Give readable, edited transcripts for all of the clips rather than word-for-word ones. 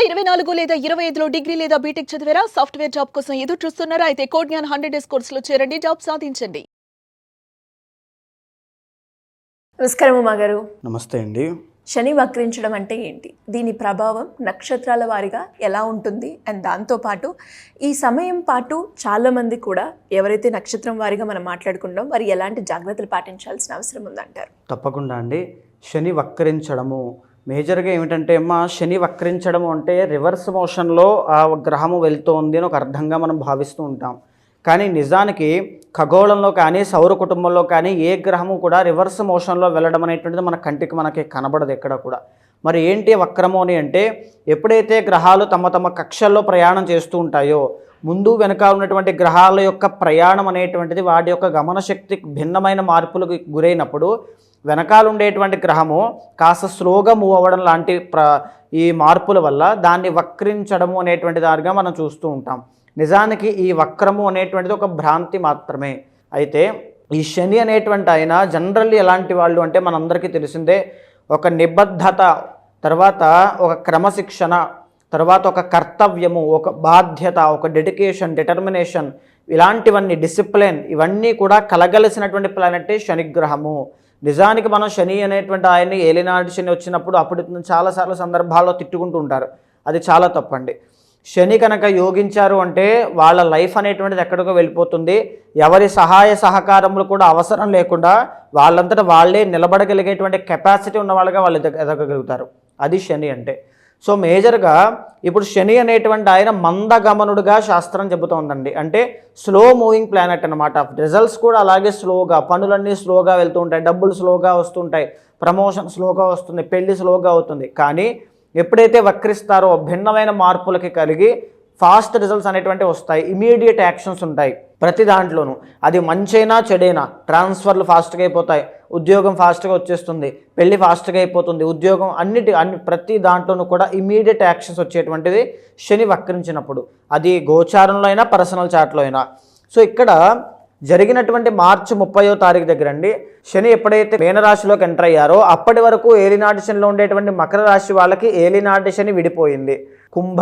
2024 లేదా 25లో డిగ్రీ లేదా బీటెక్ చదివారా? సాఫ్ట్వేర్ జాబ్ కోసం ఎదురు చూస్తున్నారా? అయితే కోడ్ జ్ఞాన్ 100 డేస్ కోర్సులో చేరండి, జాబ్ సాధించండి. నమస్కారం ఉమా గారు. నమస్తే అండి. శని వక్రించడం అంటే ఏంటి? దీని ప్రభావం నక్షత్రాల వారీగా ఎలా ఉంటుంది? అండ్ దాంతోపాటు ఈ సమయం పాటు చాలామంది కూడా ఎవరైతే నక్షత్రం వారీగా మనం మాట్లాడుకుంటాం వారు ఎలాంటి జాగ్రత్తలు పాటించాల్సిన అవసరం ఉందంటారు? తప్పకుండా అండి. శని వక్రించడము మేజర్గా ఏమిటంటే శని వక్రించడము అంటే రివర్స్ మోషన్లో ఆ గ్రహము వెళ్తోంది అని ఒక అర్థంగా మనం భావిస్తూ ఉంటాం. కానీ నిజానికి ఖగోళంలో కానీ సౌర కుటుంబంలో కానీ ఏ గ్రహము కూడా రివర్స్ మోషన్లో వెళ్ళడం అనేటువంటిది మన కంటికి మనకి కనబడదు ఎక్కడ కూడా. మరి ఏంటి వక్రము అని అంటే, ఎప్పుడైతే గ్రహాలు తమ తమ కక్షల్లో ప్రయాణం చేస్తూ ఉంటాయో ముందు వెనుక ఉన్నటువంటి గ్రహాల యొక్క ప్రయాణం అనేటువంటిది వాటి యొక్క గమన శక్తి భిన్నమైన మార్పులకు గురైనప్పుడు వెనకాల ఉండేటువంటి గ్రహము కాస్త స్లోగా మూవ్ అవ్వడం లాంటి ఈ మార్పుల వల్ల దాన్ని వక్రించడము అనేటువంటి దానిగా మనం చూస్తూ ఉంటాం. నిజానికి ఈ వక్రము అనేటువంటిది ఒక భ్రాంతి మాత్రమే. అయితే ఈ శని అనేటువంటి ఆయన జనరల్లీ ఎలాంటి వాళ్ళు అంటే మనందరికీ తెలిసిందే, ఒక నిబద్ధత, తర్వాత ఒక క్రమశిక్షణ, తర్వాత ఒక కర్తవ్యము, ఒక బాధ్యత, ఒక డెడికేషన్, డిటర్మినేషన్, ఇలాంటివన్నీ డిసిప్లిన్, ఇవన్నీ కూడా కలగలిసినటువంటి ప్లానెట్ శనిగ్రహము. నిజానికి మనం శని అనేటువంటి ఆయన్ని ఏలినాటి శని వచ్చినప్పుడు అప్పుడు చాలాసార్లు సందర్భాల్లో తిట్టుకుంటూ ఉంటారు. అది చాలా తప్పండి. శని కనుక యోగించారు అంటే వాళ్ళ లైఫ్ అనేటువంటిది ఎక్కడికో వెళ్ళిపోతుంది. ఎవరి సహాయ సహకారములు కూడా అవసరం లేకుండా వాళ్ళంతటా వాళ్ళే నిలబడగలిగేటువంటి కెపాసిటీ ఉన్న వాళ్ళగా వాళ్ళు ఎదగగలుగుతారు. అది శని అంటే. సో మేజర్గా ఇప్పుడు శని అనేటువంటి ఆయన మందగమనుడుగా శాస్త్రం చెబుతోందండి. అంటే స్లో మూవింగ్ ప్లానెట్ అనమాట. రిజల్ట్స్ కూడా అలాగే స్లోగా, పనులన్నీ స్లోగా వెళ్తూ ఉంటాయి, డబ్బులు స్లోగా వస్తుంటాయి, ప్రమోషన్ స్లోగా వస్తుంది, పెళ్లి స్లోగా అవుతుంది. కానీ ఎప్పుడైతే వక్రిస్తారో భిన్నమైన మార్పులకి కలిగి ఫాస్ట్ రిజల్ట్స్ అనేటువంటి వస్తాయి, ఇమీడియట్ యాక్షన్స్ ఉంటాయి ప్రతి దాంట్లోనూ. అది మంచైనా చెడైనా ట్రాన్స్ఫర్లు ఫాస్ట్గా అయిపోతాయి, ఉద్యోగం ఫాస్ట్గా వచ్చేస్తుంది, పెళ్లి ఫాస్ట్గా అయిపోతుంది, ఉద్యోగం ప్రతి దాంట్లోనూ కూడా ఇమీడియట్ యాక్షన్స్ వచ్చేటువంటిది శని వక్రించినప్పుడు. అది గోచారంలో అయినా పర్సనల్ చాట్లో అయినా. సో ఇక్కడ జరిగినటువంటి మార్చి 30వ తారీఖు దగ్గర అండి, శని ఎప్పుడైతే మీనరాశిలోకి ఎంటర్ అయ్యారో అప్పటి వరకు ఏలినాటి శనిలో ఉండేటువంటి మకర రాశి వాళ్ళకి ఏలినాటి శని విడిపోయింది. కుంభ,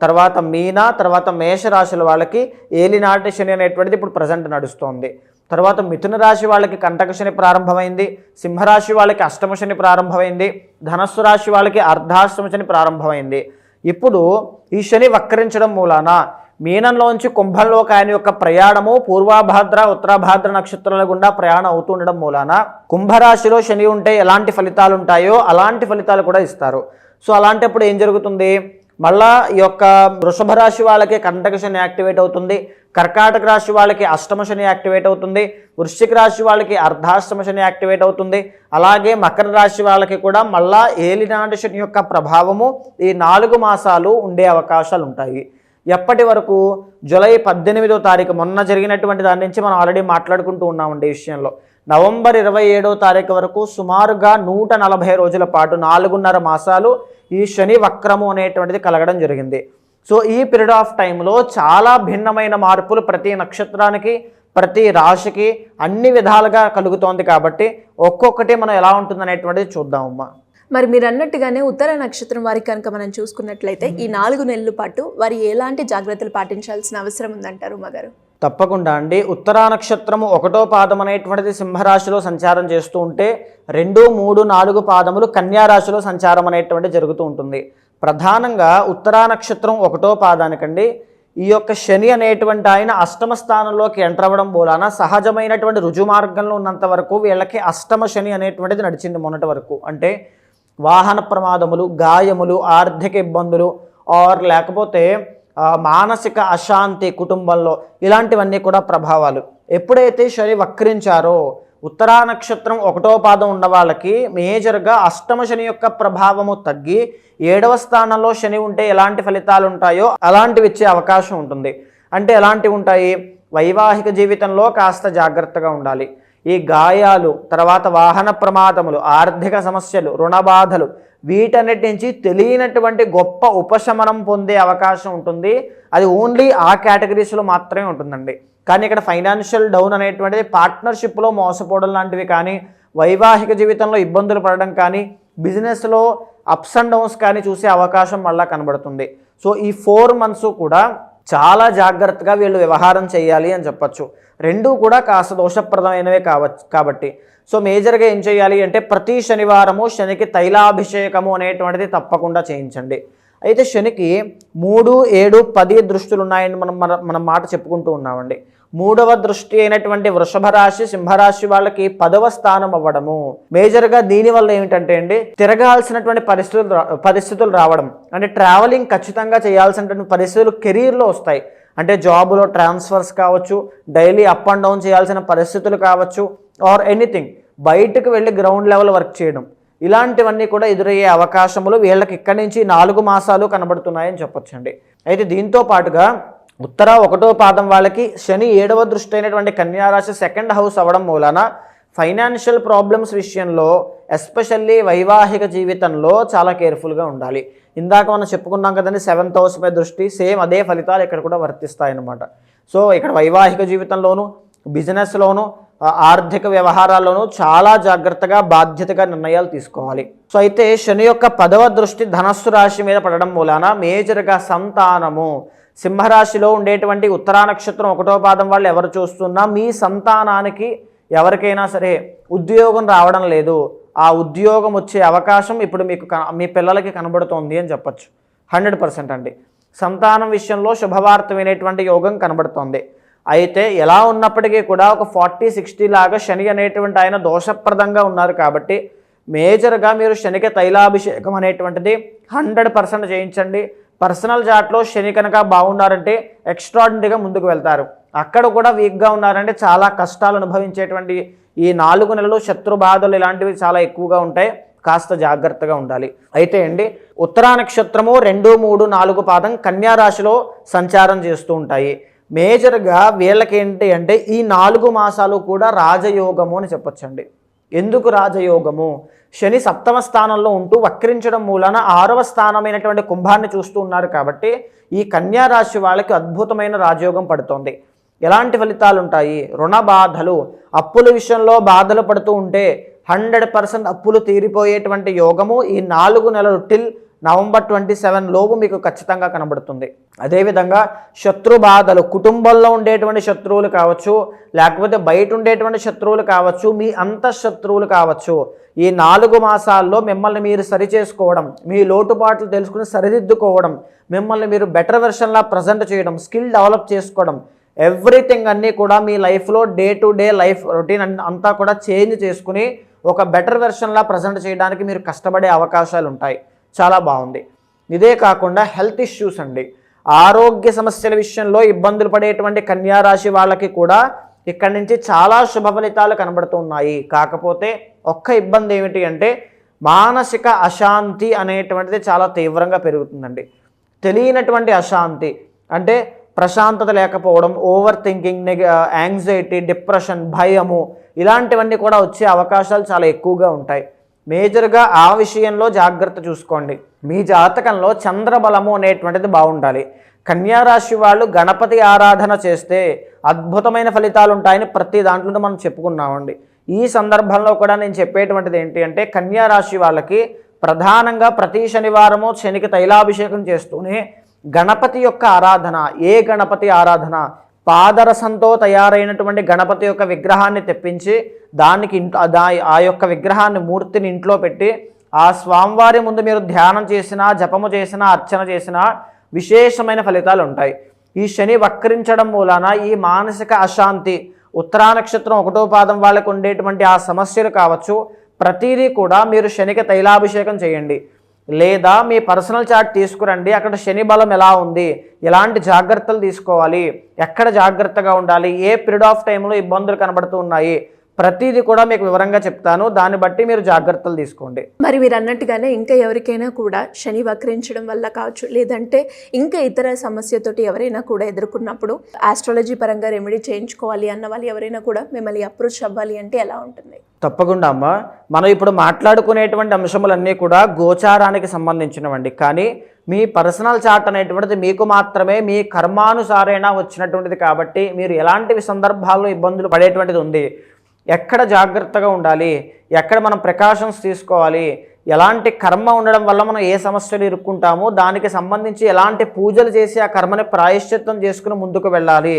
తర్వాత మీన, తర్వాత మేషరాశుల వాళ్ళకి ఏలినాటి శని అనేటువంటిది ఇప్పుడు ప్రజెంట్ నడుస్తోంది. తర్వాత మిథున రాశి వాళ్ళకి కంటక శని ప్రారంభమైంది, సింహరాశి వాళ్ళకి అష్టమ శని ప్రారంభమైంది, ధనస్సు రాశి వాళ్ళకి అర్ధాష్టమ శని ప్రారంభమైంది. ఇప్పుడు ఈ శని వక్రించడం మూలాన మీనంలోంచి కుంభంలోకి ఆయన యొక్క ప్రయాణము పూర్వాభాద్ర ఉత్తరాభాద్ర నక్షత్రాల గుండా ప్రయాణం అవుతుండడం మూలాన కుంభరాశిలో శని ఉంటే ఎలాంటి ఫలితాలు ఉంటాయో అలాంటి ఫలితాలు కూడా ఇస్తారు. సో అలాంటప్పుడు ఏం జరుగుతుంది, మళ్ళా ఈ యొక్క వృషభ రాశి వాళ్ళకి కంటక శని యాక్టివేట్ అవుతుంది, కర్కాటక రాశి వాళ్ళకి అష్టమ శని యాక్టివేట్ అవుతుంది, వృశ్చిక రాశి వాళ్ళకి అర్ధాష్టమ శని యాక్టివేట్ అవుతుంది. అలాగే మకర రాశి వాళ్ళకి కూడా మళ్ళా ఏలినాటి శని యొక్క ప్రభావము ఈ 4 మాసాలు ఉండే అవకాశాలు ఉంటాయి. ఎప్పటి వరకు? జూలై 18వ తారీఖు మొన్న జరిగినటువంటి దాని నుంచి మనం ఆల్రెడీ మాట్లాడుకుంటూ ఉన్నామండి ఈ విషయంలో. నవంబర్ 27వ తారీఖు వరకు సుమారుగా 140 రోజుల పాటు 4.5 మాసాలు ఈ శని వక్రము అనేటువంటిది కలగడం జరిగింది. సో ఈ పీరియడ్ ఆఫ్ టైంలో చాలా భిన్నమైన మార్పులు ప్రతి నక్షత్రానికి, ప్రతి రాశికి అన్ని విధాలుగా కలుగుతోంది. కాబట్టి ఒక్కొక్కటి మనం ఎలా ఉంటుంది అనేటువంటిది చూద్దామమ్మా. మరి మీరు అన్నట్టుగానే ఉత్తర నక్షత్రం వారికి కనుక మనం చూసుకున్నట్లయితే ఈ 4 నెలల పాటు వారు ఎలాంటి జాగ్రత్తలు పాటించాల్సిన అవసరం ఉందంటారు మగారు? తప్పకుండా అండి. ఉత్తరా నక్షత్రము 1వ పాదం అనేటువంటిది సింహరాశిలో సంచారం చేస్తూ ఉంటే 2, 3, 4 పాదములు కన్యారాశిలో సంచారం అనేటువంటిది జరుగుతూ ఉంటుంది. ప్రధానంగా ఉత్తరా నక్షత్రం 1వ పాదానికండి ఈ యొక్క శని అనేటువంటి ఆయన అష్టమ స్థానంలోకి ఎంటర్ అవ్వడం మూలాన సహజమైనటువంటి రుజుమార్గంలో ఉన్నంత వరకు వీళ్ళకి అష్టమ శని అనేటువంటిది నడిచింది మొన్నటి వరకు. అంటే వాహన ప్రమాదములు, గాయములు, ఆర్థిక ఇబ్బందులు, ఆర్ లేకపోతే మానసిక అశాంతి కుటుంబంలో, ఇలాంటివన్నీ కూడా ప్రభావాలు. ఎప్పుడైతే శని వక్రించారో ఉత్తరా నక్షత్రం 1వ పాదం ఉన్న వాళ్ళకి మేజర్గా అష్టమ శని యొక్క ప్రభావము తగ్గి 7వ స్థానంలో శని ఉంటే ఎలాంటి ఫలితాలు ఉంటాయో అలాంటివి ఇచ్చే అవకాశం ఉంటుంది. అంటే ఎలాంటివి ఉంటాయి? వైవాహిక జీవితంలో కాస్త జాగ్రత్తగా ఉండాలి. ఈ గాయాలు, తర్వాత వాహన ప్రమాదములు, ఆర్థిక సమస్యలు, రుణ బాధలు, వీటన్నిటి నుంచి తెలియనటువంటి గొప్ప ఉపశమనం పొందే అవకాశం ఉంటుంది. అది ఓన్లీ ఆ కేటగిరీస్లో మాత్రమే ఉంటుందండి. కానీ ఇక్కడ ఫైనాన్షియల్ డౌన్ అనేటువంటిది పార్ట్నర్షిప్లో మోసపోవడం లాంటివి కానీ, వైవాహిక జీవితంలో ఇబ్బందులు పడడం కానీ, బిజినెస్లో అప్స్ అండ్ డౌన్స్ కానీ చూసే అవకాశం మళ్ళీ కనబడుతుంది. సో ఈ 4 months కూడా చాలా జాగ్రత్తగా వీళ్ళు వ్యవహారం చేయాలి అని చెప్పచ్చు. రెండూ కూడా కాస్త దోషప్రదమైనవే కాబట్టి సో మేజర్గా ఏం చేయాలి అంటే ప్రతి శనివారము శనికి తైలాభిషేకము అనేటువంటిది తప్పకుండా చేయించండి. అయితే శనికి 3, 7, 10 దృష్టులు ఉన్నాయని మనం మాట చెప్పుకుంటూ ఉన్నామండి. 3వ దృష్టి అయినటువంటి వృషభ రాశి, సింహరాశి వాళ్ళకి 10వ స్థానం అవ్వడము. మేజర్గా దీనివల్ల ఏమిటంటే అండి, తిరగాల్సినటువంటి పరిస్థితులు రావడం, అంటే ట్రావెలింగ్ ఖచ్చితంగా చేయాల్సినటువంటి పరిస్థితులు కెరీర్లో వస్తాయి. అంటే జాబులో ట్రాన్స్ఫర్స్ కావచ్చు, డైలీ అప్ అండ్ డౌన్ చేయాల్సిన పరిస్థితులు కావచ్చు, ఆర్ ఎనీథింగ్, బయటకు వెళ్ళి గ్రౌండ్ లెవెల్ వర్క్ చేయడం, ఇలాంటివన్నీ కూడా ఎదురయ్యే అవకాశములు వీళ్ళకి ఇక్కడి నుంచి 4 మాసాలు కనబడుతున్నాయని చెప్పొచ్చండి. అయితే దీంతో పాటుగా ఉత్తర 1వ పాదం వాళ్ళకి శని 7వ దృష్టి అయినటువంటి కన్యారాశి 2nd హౌస్ అవ్వడం మూలాన ఫైనాన్షియల్ ప్రాబ్లమ్స్ విషయంలో, ఎస్పెషల్లీ వైవాహిక జీవితంలో చాలా కేర్ఫుల్గా ఉండాలి. ఇందాక మనం చెప్పుకున్నాం కదండి 7th హౌస్ పై దృష్టి, సేమ్ అదే ఫలితాలు ఇక్కడ కూడా వర్తిస్తాయన్నమాట. సో ఇక్కడ వైవాహిక జీవితంలోనూ, బిజినెస్లోనూ, ఆర్థిక వ్యవహారాల్లోనూ చాలా జాగ్రత్తగా బాధ్యతగా నిర్ణయాలు తీసుకోవాలి. సో అయితే శని యొక్క 10వ దృష్టి ధనస్సు రాశి మీద పడడం మూలాన మేజర్గా సంతానము, సింహరాశిలో ఉండేటువంటి ఉత్తరా నక్షత్రం 1వ పాదం వాళ్ళు ఎవరు చూస్తున్నా మీ సంతానానికి ఎవరికైనా సరే ఉద్యోగం రావడం లేదు, ఆ ఉద్యోగం వచ్చే అవకాశం ఇప్పుడు మీకు మీ పిల్లలకి కనబడుతోంది అని చెప్పచ్చు. 100% అండి. సంతానం విషయంలో శుభవార్తమైనటువంటి యోగం కనబడుతోంది. అయితే ఎలా ఉన్నప్పటికీ కూడా ఒక 40-60 లాగా శని అనేటువంటి ఆయన దోషప్రదంగా ఉన్నారు కాబట్టి మేజర్గా మీరు శనికి తైలాభిషేకం అనేటువంటిది 100% చేయించండి. పర్సనల్ చాట్లో శని కనుక బాగున్నారంటే ఎక్స్ట్రాడినరీగా ముందుకు వెళ్తారు. అక్కడ కూడా వీక్గా ఉన్నారంటే చాలా కష్టాలు అనుభవించేటువంటి ఈ 4 నెలలు శత్రు బాధలు ఇలాంటివి చాలా ఎక్కువగా ఉంటాయి. కాస్త జాగ్రత్తగా ఉండాలి. అయితే అండి ఉత్తరా నక్షత్రము 2, 3, 4 పాదం కన్యా రాశిలో సంచారం చేస్తూ ఉంటాయి. మేజర్గా వీళ్ళకి ఏంటి అంటే ఈ 4 మాసాలు కూడా రాజయోగము అని చెప్పొచ్చండి. ఎందుకు రాజయోగము? శని 7వ స్థానంలో ఉంటూ వక్రించడం మూలన 6వ స్థానమైనటువంటి కుంభాన్ని చూస్తూ ఉన్నారు కాబట్టి ఈ కన్యా రాశి వాళ్ళకి అద్భుతమైన రాజయోగం పడుతోంది. ఎలాంటి ఫలితాలు ఉంటాయి? రుణ బాధలు, అప్పుల విషయంలో బాధలు పడుతూ ఉంటే 100% అప్పులు తీరిపోయేటువంటి యోగము ఈ 4 నెలలు టిల్ November 27 లోపు మీకు ఖచ్చితంగా కనబడుతుంది. అదేవిధంగా శత్రు బాధలు, కుటుంబంలో ఉండేటువంటి శత్రువులు కావచ్చు, లేకపోతే బయట ఉండేటువంటి శత్రువులు కావచ్చు, మీ అంతఃశత్రువులు కావచ్చు, ఈ 4 మాసాల్లో మిమ్మల్ని మీరు సరిచేసుకోవడం, మీ లోటుపాట్లు తెలుసుకుని సరిదిద్దుకోవడం, మిమ్మల్ని మీరు బెటర్ వెర్షన్లా ప్రజెంట్ చేయడం, స్కిల్ డెవలప్ చేసుకోవడం, ఎవ్రీథింగ్ అన్నీ కూడా మీ లైఫ్లో day to day life routine అంతా కూడా చేంజ్ చేసుకుని ఒక బెటర్ వెర్షన్లా ప్రజెంట్ చేయడానికి మీరు కష్టపడే అవకాశాలు ఉంటాయి. చాలా బాగుంది. ఇదే కాకుండా హెల్త్ ఇష్యూస్ అండి, ఆరోగ్య సమస్యల విషయంలో ఇబ్బందులు పడేటువంటి కన్యా రాశి వాళ్ళకి కూడా ఇక్కడి నుంచి చాలా శుభ ఫలితాలు కనబడుతున్నాయి. కాకపోతే ఒక్క ఇబ్బంది ఏమిటి అంటే మానసిక అశాంతి అనేటువంటిది చాలా తీవ్రంగా పెరుగుతుందండి. తెలియనటువంటి అశాంతి అంటే ప్రశాంతత లేకపోవడం, ఓవర్ థింకింగ్, యాంగ్జైటీ, డిప్రెషన్, భయము, ఇలాంటివన్నీ కూడా వచ్చే అవకాశాలు చాలా ఎక్కువగా ఉంటాయి. మేజర్గా ఆ విషయంలో జాగ్రత్త చూసుకోండి. మీ జాతకంలో చంద్రబలము అనేటువంటిది బాగుండాలి. కన్యా రాశి వాళ్ళు గణపతి ఆరాధన చేస్తే అద్భుతమైన ఫలితాలు ఉంటాయని ప్రతి దాంట్లో మనం చెప్పుకున్నామండి. ఈ సందర్భంలో కూడా నేను చెప్పేటువంటిది ఏంటి అంటే కన్యా రాశి వాళ్ళకి ప్రధానంగా ప్రతి శనివారము శనికి తైలాభిషేకం చేస్తూనే గణపతి యొక్క ఆరాధన. ఏ గణపతి ఆరాధన? పాదరసంతో తయారైనటువంటి గణపతి యొక్క విగ్రహాన్ని తెప్పించి దానికి ఆ యొక్క విగ్రహాన్ని, మూర్తిని ఇంట్లో పెట్టి ఆ స్వామివారి ముందు మీరు ధ్యానం చేసినా, జపము చేసినా, అర్చన చేసినా విశేషమైన ఫలితాలు ఉంటాయి. ఈ శని వక్రించడం మూలాన ఈ మానసిక అశాంతి, ఉత్తరా నక్షత్రం 1వ పాదం వాళ్ళకు ఉండేటువంటి ఆ సమస్యలు కావచ్చు, ప్రతిదీ కూడా మీరు శనికి తైలాభిషేకం చేయండి. లేదా మీ పర్సనల్ చార్ట్ తీసుకురండి. అక్కడ శని బలం ఎలా ఉంది, ఎలాంటి జాగ్రత్తలు తీసుకోవాలి, ఎక్కడ జాగ్రత్తగా ఉండాలి, ఏ పీరియడ్ ఆఫ్ టైంలో ఇబ్బందులు కనబడుతూ ఉన్నాయి, ప్రతిదీ కూడా మీకు వివరంగా చెప్తాను. దాన్ని బట్టి మీరు జాగ్రత్తలు తీసుకోండి. మరి మీరు అన్నట్టుగానే ఇంకా ఎవరికైనా కూడా శని వక్రించడం వల్ల కావచ్చు, లేదంటే ఇంకా ఇతర సమస్యతోటి ఎవరైనా కూడా ఎదుర్కొన్నప్పుడు ఆస్ట్రాలజీ పరంగా రెమెడీ చేయించుకోవాలి అన్న వాళ్ళు ఎవరైనా కూడా మిమ్మల్ని అప్రోచ్ అవ్వాలి అంటే ఎలా ఉంటుంది? తప్పకుండా అమ్మ. మనం ఇప్పుడు మాట్లాడుకునేటువంటి అంశములన్నీ కూడా గోచారానికి సంబంధించినవండి. కానీ మీ పర్సనల్ చార్ట్ అనేటువంటిది మీకు మాత్రమే మీ కర్మానుసారైనా వచ్చినటువంటిది కాబట్టి మీరు ఎలాంటి సందర్భాల్లో ఇబ్బందులు పడేటువంటిది ఉంది, ఎక్కడ జాగ్రత్తగా ఉండాలి, ఎక్కడ మనం ప్రికాషన్స్ తీసుకోవాలి, ఎలాంటి కర్మ ఉండడం వల్ల మనం ఏ సమస్యలు ఇరుక్కుంటామో దానికి సంబంధించి ఎలాంటి పూజలు చేసి ఆ కర్మని ప్రాయశ్చిత్తం చేసుకుని ముందుకు వెళ్ళాలి,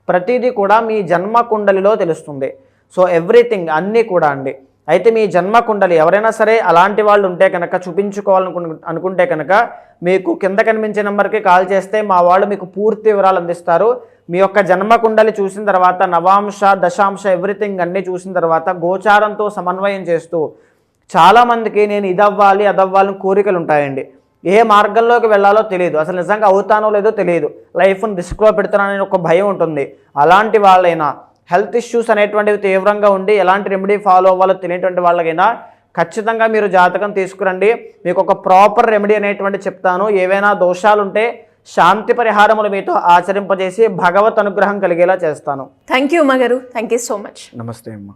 ప్రతిదీ కూడా మీ జన్మ కుండలిలో తెలుస్తుంది. సో ఎవ్రీథింగ్ అన్నీ కూడా అండి. అయితే మీ జన్మ కుండలి ఎవరైనా సరే అలాంటి వాళ్ళు ఉంటే కనుక, అనుకుంటే కనుక మీకు కింద కనిపించే నెంబర్కి కాల్ చేస్తే మా వాళ్ళు మీకు పూర్తి వివరాలు అందిస్తారు. మీ యొక్క జన్మ కుండలి చూసిన తర్వాత నవాంశ, దశాంశ ఎవ్రీథింగ్ అన్నీ చూసిన తర్వాత గోచారంతో సమన్వయం చేస్తూ, చాలామందికి నేను ఇదవ్వాలి అదవ్వాలని కోరికలు ఉంటాయండి. ఏ మార్గంలోకి వెళ్ళాలో తెలియదు, అసలు నిజంగా అవుతానో లేదో తెలియదు, లైఫ్ని రిస్క్లో పెడుతున్నానని ఒక భయం ఉంటుంది. అలాంటి వాళ్ళైనా, హెల్త్ ఇష్యూస్ అనేటువంటివి తీవ్రంగా ఉండి ఎలాంటి రెమెడీ ఫాలో అవ్వాలో తెలియటువంటి వాళ్ళకైనా ఖచ్చితంగా మీరు జాతకం తీసుకురండి. మీకు ఒక ప్రాపర్ రెమెడీ అనేటువంటి చెప్తాను. ఏవైనా దోషాలు ఉంటే శాంతి పరిహారములు మీతో ఆచరింపజేసి భగవత్ అనుగ్రహం కలిగేలా చేస్తాను. థ్యాంక్ యూ ఉమా గారు, థ్యాంక్ యూ సో మచ్. నమస్తే అమ్మా.